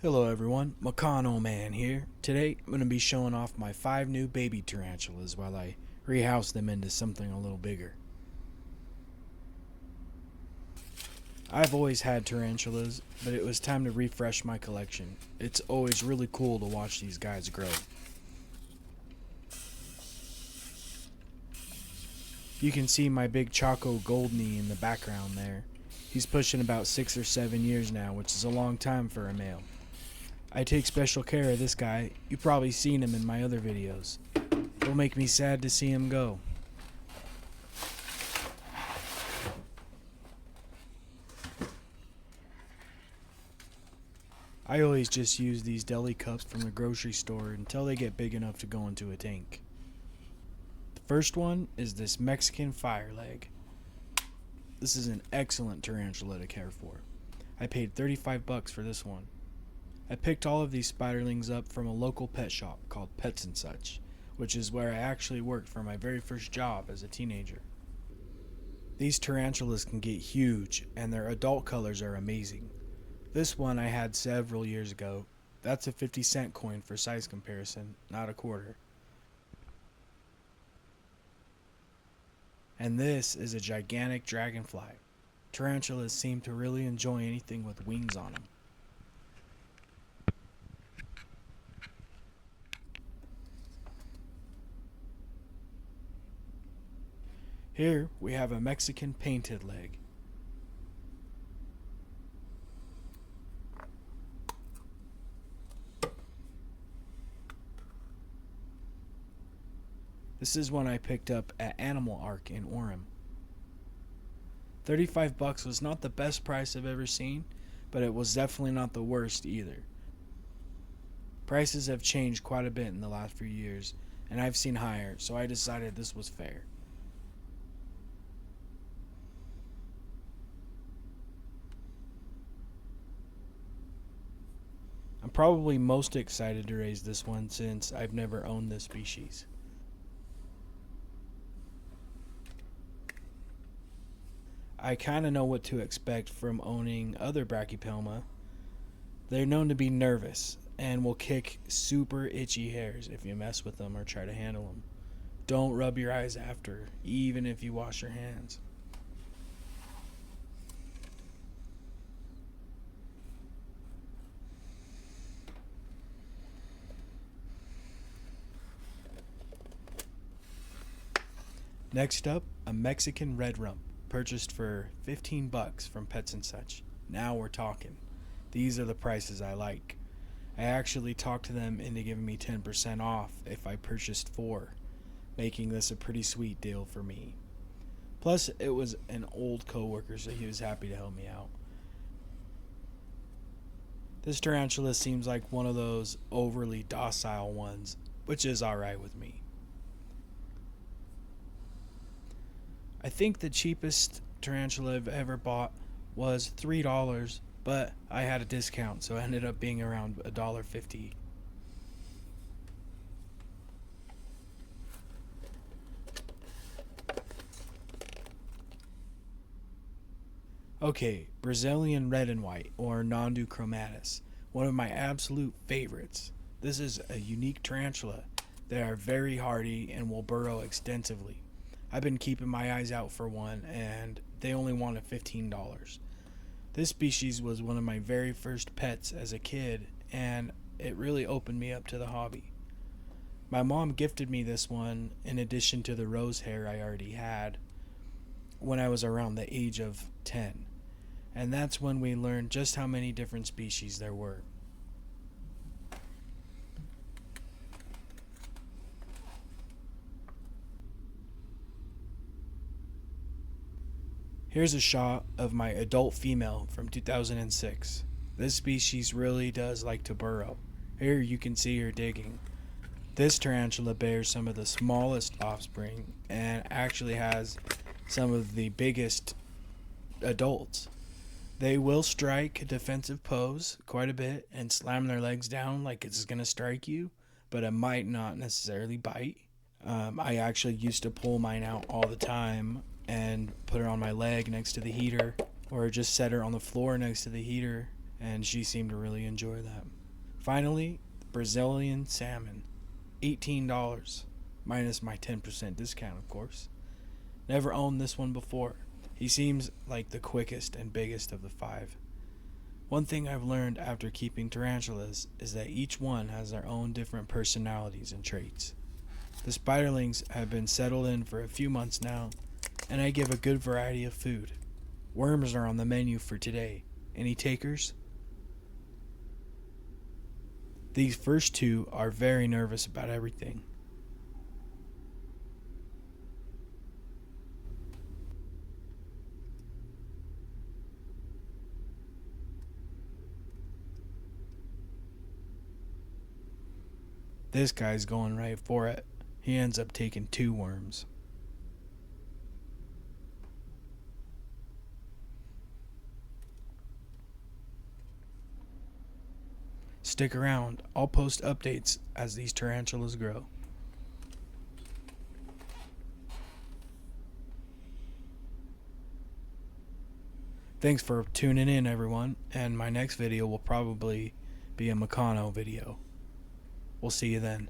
Hello everyone, McConnell Man here. Today I'm going to be showing off my 5 new baby tarantulas while I rehouse them into something a little bigger. I've always had tarantulas, but it was time to refresh my collection. It's always really cool to watch these guys grow. You can see my big Choco Goldney in the background there. He's pushing about 6 or 7 years now, which is a long time for a male. I take special care of this guy. You've probably seen him in my other videos. It'll make me sad to see him go. I always just use these deli cups from the grocery store until they get big enough to go into a tank. The first one is this Mexican fire leg. This is an excellent tarantula to care for. I paid $35 for this one. I picked all of these spiderlings up from a local pet shop called Pets and Such, which is where I actually worked for my very first job as a teenager. These tarantulas can get huge, and their adult colors are amazing. This one I had several years ago. That's a 50-cent coin for size comparison, not a quarter. And this is a gigantic dragonfly. Tarantulas seem to really enjoy anything with wings on them. Here we have a Mexican painted leg. This is one I picked up at Animal Ark in Orem. $35 was not the best price I've ever seen, but it was definitely not the worst either. Prices have changed quite a bit in the last few years, and I've seen higher, so I decided this was fair. I'm probably most excited to raise this one since I've never owned this species. I kind of know what to expect from owning other Brachypelma. They're known to be nervous and will kick super itchy hairs if you mess with them or try to handle them. Don't rub your eyes after, even if you wash your hands. Next up, a Mexican red rump, purchased for $15 from Pets and Such. Now we're talking. These are the prices I like. I actually talked to them into giving me 10% off if I purchased 4, making this a pretty sweet deal for me. Plus, it was an old coworker, so he was happy to help me out. This tarantula seems like one of those overly docile ones, which is alright with me. I think the cheapest tarantula I've ever bought was $3, but I had a discount, so it ended up being around $1.50. Okay, Brazilian red and white, or Nondu chromatus, one of my absolute favorites. This is a unique tarantula. They are very hardy and will burrow extensively. I've been keeping my eyes out for one, and they only wanted $15. This species was one of my very first pets as a kid, and it really opened me up to the hobby. My mom gifted me this one in addition to the rose hair I already had when I was around the age of 10, and that's when we learned just how many different species there were. Here's a shot of my adult female from 2006. This species really does like to burrow. Here you can see her digging. This tarantula bears some of the smallest offspring and actually has some of the biggest adults. They will strike a defensive pose quite a bit and slam their legs down like it's going to strike you, but it might not necessarily bite. I actually used to pull mine out all the time and put her on my leg next to the heater, or just set her on the floor next to the heater and she seemed to really enjoy that. Finally, Brazilian salmon, $18, minus my 10% discount, of course. Never owned this one before. He seems like the quickest and biggest of the 5. One thing I've learned after keeping tarantulas is that each one has their own different personalities and traits. The Spiderlings have been settled in for a few months now, and I give a good variety of food. Worms are on the menu for today. Any takers? These first 2 are very nervous about everything. This guy's going right for it. He ends up taking 2 worms. Stick around. I'll post updates as these tarantulas grow. Thanks for tuning in, everyone, and my next video will probably be a Meccano video. We'll see you then.